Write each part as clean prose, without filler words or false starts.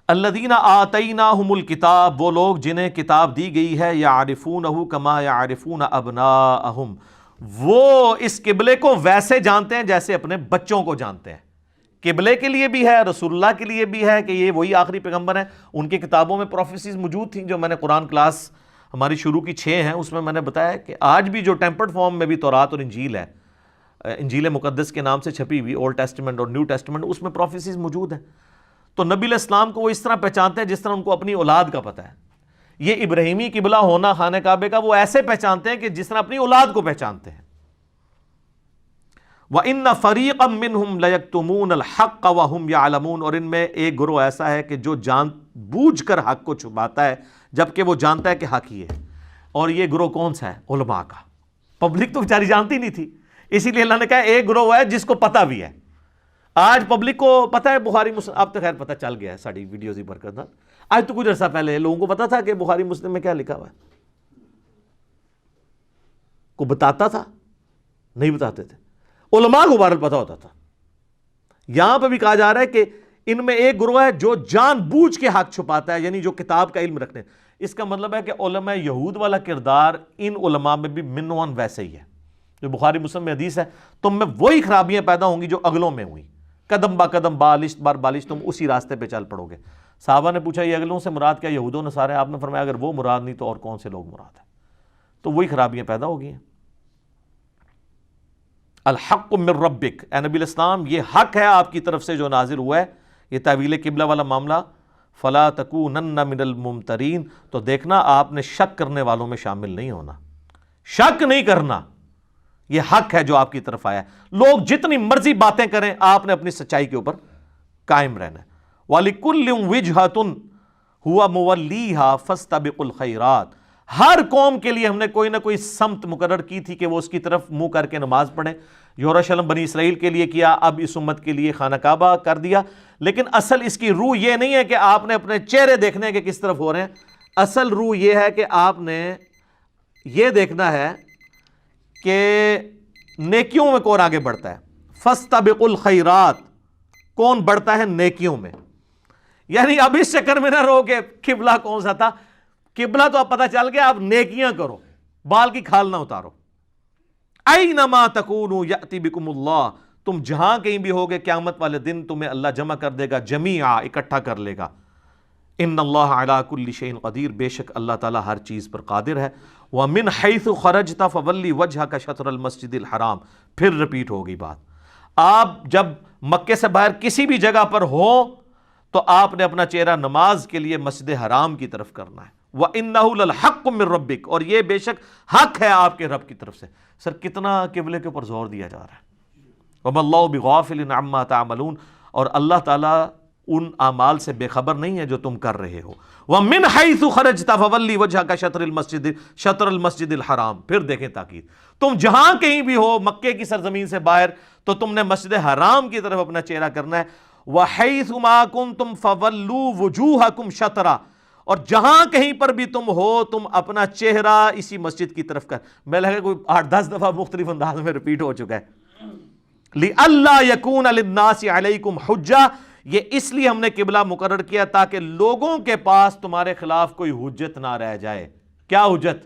الذین آتیناہم الکتاب، وہ لوگ جنہیں کتاب دی گئی ہے، یعرفونہ کما یعرفون ابناءہم، وہ اس قبلے کو ویسے جانتے ہیں جیسے اپنے بچوں کو جانتے ہیں۔ قبلے کے لیے بھی ہے، رسول اللہ کے لیے بھی ہے کہ یہ وہی آخری پیغمبر ہیں۔ ان کی کتابوں میں پروفیسیز موجود تھیں، جو میں نے قرآن کلاس ہماری شروع کی 6 ہیں، اس میں میں نے بتایا کہ آج بھی جو ٹیمپرڈ فارم میں بھی تورات اور انجیل ہے، انجیل مقدس کے نام سے چھپی ہوئی، اولڈ ٹیسٹمنٹ اور نیو ٹیسٹمنٹ، اس میں پروفیسیز موجود ہیں۔ تو نبی علیہ السلام کو وہ اس طرح پہچانتے ہیں جس طرح ان کو اپنی اولاد کا پتہ ہے۔ یہ ابراہیمی قبلہ ہونا خانہ کعبے کا، وہ ایسے پہچانتے ہیں کہ جس طرح اپنی اولاد کو پہچانتے ہیں۔ وَإِنَّ فَرِيقًا مِّنْهُمْ لَيَكْتُمُونَ الْحَقَّ وَهُمْ يَعْلَمُونَ، اور ان میں ایک گروہ ایسا ہے کہ جو جان بوجھ کر حق کو چھپاتا ہے جبکہ وہ جانتا ہے کہ حق ہی ہے۔ اور یہ گروہ کون سا ہے؟ علماء کا۔ پبلک تو بیچاری جانتی نہیں تھی، اسی لیے اللہ نے کہا ایک گروہ ہے جس کو پتہ بھی ہے۔ آج پبلک کو پتہ ہے بخاری مسلم، اب تو خیر پتہ چل گیا ہے ساری ویڈیوز ہی برکت۔ آج تو کچھ عرصہ پہلے لوگوں کو پتہ تھا کہ بخاری مسلم میں کیا لکھا ہوا ہے؟ کو بتاتا تھا؟ نہیں بتاتے تھے۔ علماء کو بہرحال پتہ ہوتا تھا۔ یہاں پہ بھی کہا جا رہا ہے کہ ان میں ایک گروہ ہے جو جان بوجھ کے حق چھپاتا ہے، یعنی جو کتاب کا علم رکھتے ہیں۔ اس کا مطلب ہے کہ علماء یہود والا کردار ان علماء میں بھی منوان ویسے ہی ہے جو بخاری مسلم میں حدیث ہے، تم میں وہی خرابیاں پیدا ہوں گی جو اگلوں میں ہوئی، قدم با قدم بالشت بار بالشت تم اسی راستے پہ چل پڑو گے۔ صحابہ نے پوچھا یہ اگلوں سے مراد کیا؟ یہود و نصارے۔ آپ نے فرمایا اگر وہ مراد نہیں تو اور کون سے لوگ مراد ہیں؟ تو وہی خرابیاں پیدا ہو گئی ہیں۔ الحق من ربک، اے نبی الاسلام یہ حق ہے آپ کی طرف سے جو نازل ہوا ہے، یہ تحویل قبلہ والا معاملہ۔ فلا تکونن من الممترین، تو دیکھنا آپ نے شک کرنے والوں میں شامل نہیں ہونا، شک نہیں کرنا، یہ حق ہے جو آپ کی طرف آیا ہے۔ لوگ جتنی مرضی باتیں کریں، آپ نے اپنی سچائی کے اوپر قائم رہنا ہے۔ وَلِكُلٍّ وِجْهَةٌ هُوَ مُوَلِّيهَا فَاسْتَبِقُوا الْخَيْرَاتِ، ہر قوم کے لیے ہم نے کوئی نہ کوئی سمت مقرر کی تھی کہ وہ اس کی طرف منہ کر کے نماز پڑھیں۔ یورشلم بنی اسرائیل کے لیے کیا، اب اس امت کے لیے خانہ کعبہ کر دیا۔ لیکن اصل اس کی روح یہ نہیں ہے کہ آپ نے اپنے چہرے دیکھنے کے کس طرف ہو رہے ہیں، اصل روح یہ ہے کہ آپ نے یہ دیکھنا ہے کہ نیکیوں میں کون آگے بڑھتا ہے۔ فاستبقوا الخیرات، کون بڑھتا ہے نیکیوں میں۔ یعنی اب اس چکر میں نہ رہو کہ قبلہ کون سا تھا، قبلہ تو اب پتہ چل گیا، آپ نیکیاں کرو، بال کی کھال نہ اتارو۔ اینما تکونوا یأتی بکم اللہ، تم جہاں کہیں بھی ہوگے قیامت والے دن تمہیں اللہ جمع کر دے گا، جمیعا اکٹھا کر لے گا۔ ان اللہ علی کل شیء قدیر، بے شک اللہ تعالیٰ ہر چیز پر قادر ہے۔ ومن حیث خرجت فولی وجہک شطر المسجد الحرام، پھر رپیٹ ہوگی بات، آپ جب مکے سے باہر کسی بھی جگہ پر ہو تو آپ نے اپنا چہرہ نماز کے لیے مسجد حرام کی طرف کرنا ہے۔ وَإِنَّهُ لَلْحَقُّ مِن رَبِّكَ، اور یہ بے شک حق ہے آپ کے رب کی طرف سے۔ سر کتنا قبلے کے اوپر زور دیا جا رہا ہے۔ وَمَا اللَّهُ بِغَافِلٍ عَمَّا تَعْمَلُونَ، اور اللہ تعالیٰ ان اعمال سے بے خبر نہیں ہے جو تم کر رہے ہو۔ وَمِنْ حَيْثُ خَرَجْتَ فَوَلِّ وَجْهَكَ شَطْرَ الْمَسْجِدِ الْحَرَامِ، پھر دیکھیں تاکید، تم جہاں کہیں بھی ہو مکے کی سرزمین سے باہر تو تم نے مسجد حرام کی طرف اپنا چہرہ کرنا ہے۔ وَحَيْثُ مَا كُنْتُمْ فَوَلُّوا وُجُوهَكُمْ شَطْرَهُ، اور جہاں کہیں پر بھی تم ہو تم اپنا چہرہ اسی مسجد کی طرف کر۔ میں لگا کوئی 8-10 دفعہ مختلف انداز میں ریپیٹ ہو چکا ہے۔ لِأَلَّا يَكُونَ لِلنَّاسِ عَلَيْكُمْ حُجَّةٌ، یہ اس لیے ہم نے قبلہ مقرر کیا تاکہ لوگوں کے پاس تمہارے خلاف کوئی حجت نہ رہ جائے۔ کیا حجت؟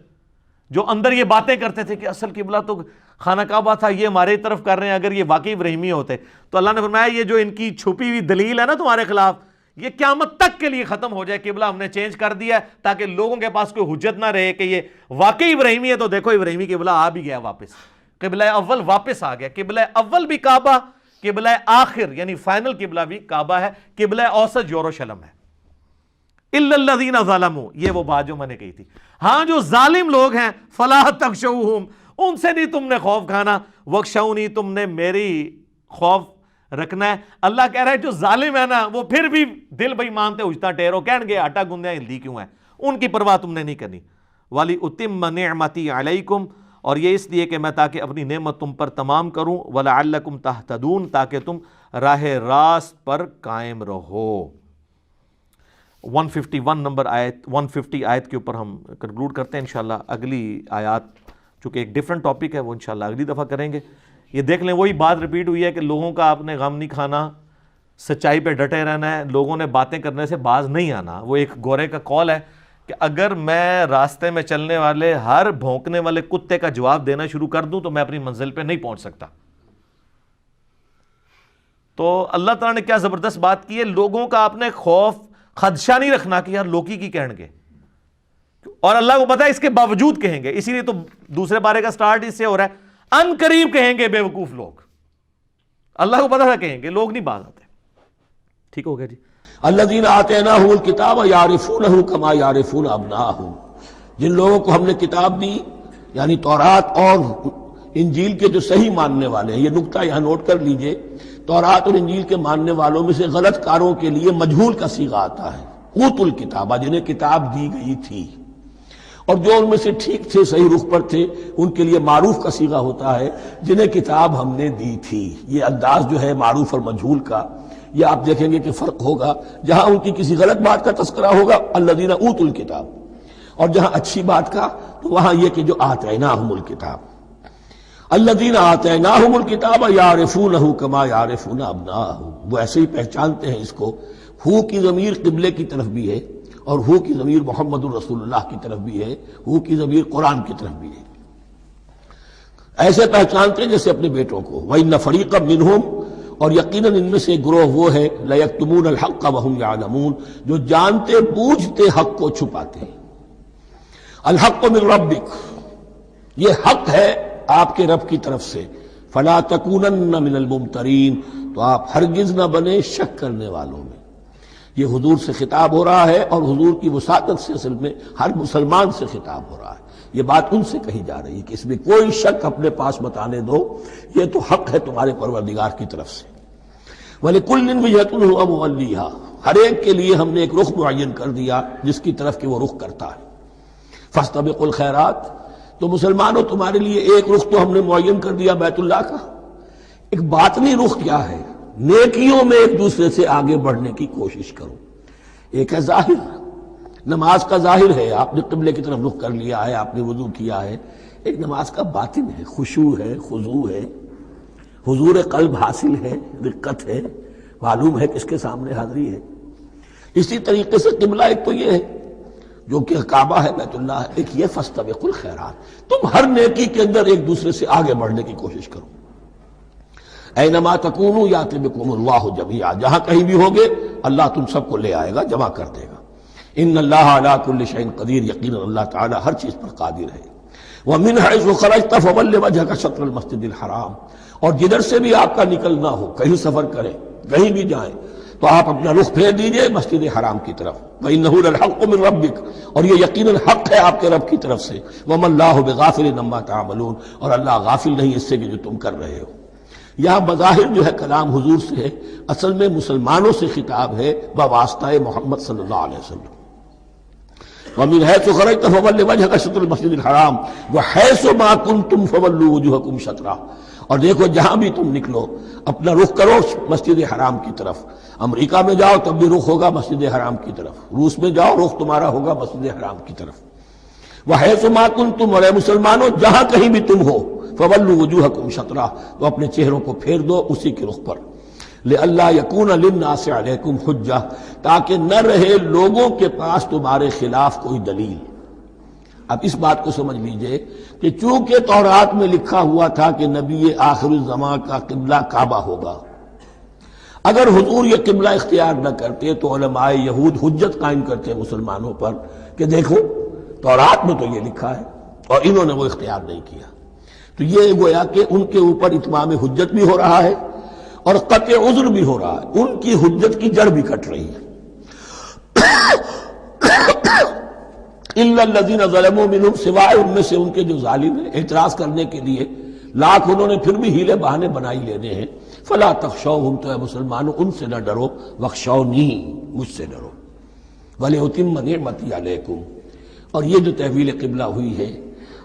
جو اندر یہ باتیں کرتے تھے کہ اصل قبلہ تو خانہ کعبہ تھا، یہ ہمارے طرف کر رہے ہیں، اگر یہ واقعی ابراہیمی ہوتے تو اللہ نے فرمایا یہ جو ان کی چھپی ہوئی دلیل ہے نا تمہارے خلاف، یہ قیامت تک کے لیے ختم ہو جائے۔ قبلہ ہم نے چینج کر دیا ہے تاکہ لوگوں کے پاس کوئی حجت نہ رہے کہ یہ واقعی ابراہیمی ہے، تو دیکھو ابراہیمی قبلہ آ بھی گیا واپس، قبلہ اول واپس آ گیا۔ قبلہ اول بھی کعبہ، قبلہ آخر یعنی فائنل قبلہ بھی کعبہ ہے، قبلہ اوسط یروشلم ہے۔ الا الذین ظلموا، یہ وہ بات جو میں نے کہی تھی، ہاں جو ظالم لوگ ہیں، فلا تخشوہم، ان سے نہیں تم نے خوف کھانا، وخشونی، تم نے میری خوف رکھنا ہے۔ اللہ کہہ رہا ہے جو ظالم ہے نا وہ پھر بھی دل بھائی مانتے اجتا ٹیرو، کہن گے آٹا گندیا ہلدی کیوں ہے، ان کی پرواہ تم نے نہیں کرنی۔ وَلِأُتِمَّ نِعْمَتِي عَلَيْكُمْ، اور یہ اس لیے کہ میں تاکہ اپنی نعمت تم پر تمام کروں، وَلَعَلَّكُمْ تَهْتَدُونَ، تاکہ تم راہ راست پر قائم رہو۔ 151 نمبر آیت، 150 آیت کے اوپر ہم کنکلوڈ کرتے ہیں انشاءاللہ۔ اگلی آیات چونکہ ایک ڈیفرنٹ ٹاپک ہے وہ انشاءاللہ اگلی دفعہ کریں گے۔ یہ دیکھ لیں وہی بات ریپیٹ ہوئی ہے کہ لوگوں کا آپ نے غم نہیں کھانا، سچائی پہ ڈٹے رہنا ہے، لوگوں نے باتیں کرنے سے باز نہیں آنا۔ وہ ایک گورے کا قول ہے کہ اگر میں راستے میں چلنے والے ہر بھونکنے والے کتے کا جواب دینا شروع کر دوں تو میں اپنی منزل پہ نہیں پہنچ سکتا۔ تو اللہ تعالیٰ نے کیا زبردست بات کی ہے، لوگوں کا آپ نے خوف خدشہ نہیں رکھنا کہ یار لوکی کی کہیں گے، اور اللہ کو پتا ہے اس کے باوجود کہیں گے، اسی لیے تو دوسرے بارے کا سٹارٹ اس سے ہو رہا ہے، ان قریب کہیں گے بے وقوف لوگ، اللہ کو پتا تھا کہیں گے، لوگ نہیں باز آتے۔ ٹھیک ہو گیا جی۔ الذین آتیناہم الکتاب یعرفونہ کما یعرفون ابناءہم، جن لوگوں کو ہم نے کتاب دی یعنی تورات اور انجیل کے جو صحیح ماننے والے ہیں، یہ نکتہ یہاں نوٹ کر لیجئے، تورات اور انجیل کے ماننے والوں میں سے غلط کاروں کے لیے مجہول کا صیغہ آتا ہے، اوتوا الکتابہ، جنہیں کتاب دی گئی تھی، اور جو ان میں سے ٹھیک تھے، صحیح رخ پر تھے، ان کے لیے معروف کا صیغہ ہوتا ہے، جنہیں کتاب ہم نے دی تھی۔ یہ انداز جو ہے معروف اور مجہول کا، یہ آپ دیکھیں گے کہ فرق ہوگا، جہاں ان کی کسی غلط بات کا تذکرہ ہوگا الذین اوتوا الکتاب، اور جہاں اچھی بات کا تو وہاں یہ کہ جو آتیناہم الکتاب، الذین آتیناہم الکتاب یعرفونہ کما یعرفون ابناءہم، وہ ایسے ہی پہچانتے ہیں اس کو۔ ہو کی ضمیر قبلے کی طرف بھی ہے، اور ہو کی ضمیر محمد الرسول اللہ کی طرف بھی ہے، ہو کی ضمیر قرآن کی طرف بھی ہے، ایسے پہچانتے ہیں جیسے اپنے بیٹوں کو۔ وَإِنَّ فَرِيقًا مِّنْهُمْ، اور یقیناً ان میں سے ایک گروہ وہ ہے لَيَكْتُمُونَ الْحَقَّ وَهُمْ يَعْلَمُونَ، جو جانتے بوجھتے حق کو چھپاتے ہیں۔ الحق من ربک، یہ حق ہے آپ کے رب کی طرف سے، فلا تکونن من الممترین، تو آپ ہرگز نہ بنے شک کرنے والوں میں۔ یہ حضور سے خطاب ہو رہا ہے، اور حضور کی وساطت سے اصل میں ہر مسلمان سے خطاب ہو رہا ہے۔ یہ بات ان سے کہی جا رہی ہے کہ اس میں کوئی شک اپنے پاس مت آنے دو، یہ تو حق ہے تمہارے پروردگار کی طرف سے۔ وَلِكُلٍّ وِجْهَةٌ هُوَ مُوَلِّيهَا، ہر ایک کے لیے ہم نے ایک رخ معین کر دیا جس کی طرف کہ وہ رخ کرتا ہے۔ فَاسْتَبِقُوا الْخَيْرَاتِ، تو مسلمانوں تمہارے لیے ایک رخ تو ہم نے معین کر دیا بیت اللہ کا، ایک باطنی رخ کیا ہے؟ نیکیوں میں ایک دوسرے سے آگے بڑھنے کی کوشش کرو۔ ایک ہے ظاہر، نماز کا ظاہر ہے، آپ نے قبلے کی طرف رخ کر لیا ہے، آپ نے وضو کیا ہے۔ ایک نماز کا باطن ہے، خشوع ہے، خضوع ہے، حضور قلب حاصل ہے، رقت ہے، معلوم ہے کس کے سامنے حاضری ہے۔ اسی طریقے سے قبلہ ایک تو یہ ہے جو کہ کعبہ ہے، بیت اللہ ہے، ایک یہ فاستبقوا الخیرات، تم ہر نیکی کے اندر ایک دوسرے سے آگے بڑھنے کی کوشش کرو۔ اینما تکونوا یأتی بکم اللہ جمیعا، جہاں کہیں بھی ہوگے اللہ تم سب کو لے آئے گا، جمع کر دے گا۔ ان اللہ علی کل شیء قدیر، یقیناً اللہ تعالی ہر چیز پر قادر ہے۔ ومن حیث خرجت فول وجهک شطر المسجد الحرام، اور جدھر سے بھی آپ کا نکلنا ہو، کہیں سفر کریں، کہیں بھی جائیں، تو آپ اپنا رخ پھیر دیجئے مسجد حرام کی طرف۔ وَإِنَّهُ لَلْحَقُّ مِن رَبِّكَ، اور یہ یقیناً حق ہے آپ کے رب کی طرف سے۔ وَمَا اللَّهُ بِغَافِلٍ عَمَّا تَعْمَلُونَ، اور اللہ غافل نہیں اس سے کہ جو تم کر رہے ہو۔ یہاں بظاہر جو ہے کلام حضور سے ہے، اصل میں مسلمانوں سے خطاب ہے بواسطہ محمد صلی اللہ علیہ وسلم۔ وَمِنْ حَيْثُ خَرَجْتَ فَوَلِّ وَجْهَكَ شَطْرَ الْمَسْجِدِ الْحَرَامِ وَحَيْثُ مَا كُنْتُمْ فَوَلُّوا وُجُوهَكُمْ شَطْرَهُ، اور دیکھو جہاں بھی تم نکلو اپنا رخ کرو مسجد حرام کی طرف۔ امریکہ میں جاؤ تب بھی رخ ہوگا مسجد حرام کی طرف، روس میں جاؤ رخ تمہارا ہوگا مسجد حرام کی طرف۔ وَحَيْثُ مَا كُنْتُمْ، اور اے مسلمانوں جہاں کہیں بھی تم ہو، فَوَلُّوا وُجُوهَكُمْ شَطْرَهُ، تو اپنے چہروں کو پھیر دو اسی کے رخ پر۔ لِأَلَّا يَكُونَ لِلنَّاسِ عَلَيْكُمْ حُجَّةٌ، تاکہ نہ رہے لوگوں کے پاس تمہارے خلاف کوئی دلیل۔ اب اس بات کو سمجھ لیجئے کہ چونکہ تورات میں لکھا ہوا تھا کہ نبی آخر الزمان کا قبلہ کعبہ ہوگا، اگر حضور یہ قبلہ اختیار نہ کرتے تو علماء یہود حجت قائم کرتے مسلمانوں پر کہ دیکھو تورات میں تو یہ لکھا ہے اور انہوں نے وہ اختیار نہیں کیا۔ تو یہ گویا کہ ان کے اوپر اتمام حجت بھی ہو رہا ہے اور قطع عذر بھی ہو رہا ہے، ان کی حجت کی جڑ بھی کٹ رہی ہے۔ الا الذین ظلموا منہم، سوائے ان میں سے ان کے جو ظالم ہیں، اعتراض کرنے کے لیے لاکھ انہوں نے پھر بھی ہیلے بہانے بنائی لینے ہیں۔ فلا تخشوہم، تو اے مسلمانوں ان سے نہ ڈرو، واخشونی، مجھ سے ڈرو۔ ولیتم نعمتی علیکم، اور یہ جو تحویل قبلہ ہوئی ہے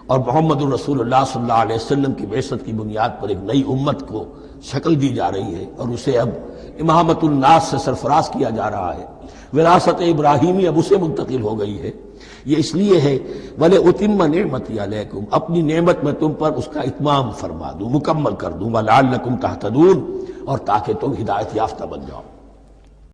اور محمد الرسول اللہ صلی اللہ علیہ وسلم کی بعثت کی بنیاد پر ایک نئی امت کو شکل دی جا رہی ہے اور اسے اب امامت الناس سے سرفراز کیا جا رہا ہے، وراثت ابراہیمی اب اسے منتقل ہو گئی ہے۔ یہ اس لیے ہے وَلِأُتِمَّ نِعْمَتِي عَلَيْكُمْ، اپنی نعمت میں تم پر اس کا اتمام فرما دوں، مکمل کر دوں، وَلَعَلَّكُمْ تَهْتَدُونَ، اور تاکہ تم ہدایت یافتہ بن جاؤ۔